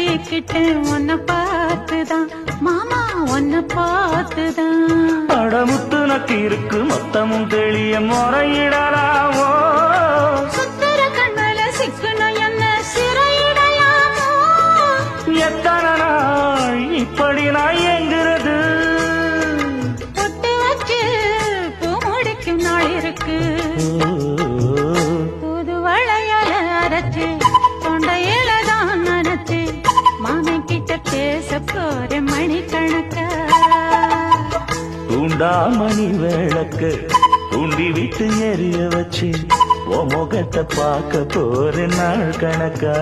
பழகிக்கிட்டேன் உன்னை பார்த்துதான் மாமா உன்னை பார்த்துதான். படமுத்து நக்கு இருக்கு மொத்தமும் தெளிய முறையிடலாமோ சுத்தர கண்மல சிக்கணும் என்ன சிறையிடையாமோ. எத்தனை நாள் இப்படி நான் எங்கிறது பொட்டு வச்சு பூ முடிக்கும் நாள் இருக்கு. புது வளையல அரைச்சு தொண்டையில தான் நினைச்சு மாமன் கிட்ட பேச போற மணிக்கணக்கா. தூண்டாமணி விளக்கு தூண்டி விட்டு எரிய வச்சு உன் முகத்தை பார்க்க போற நாள் கணக்கா.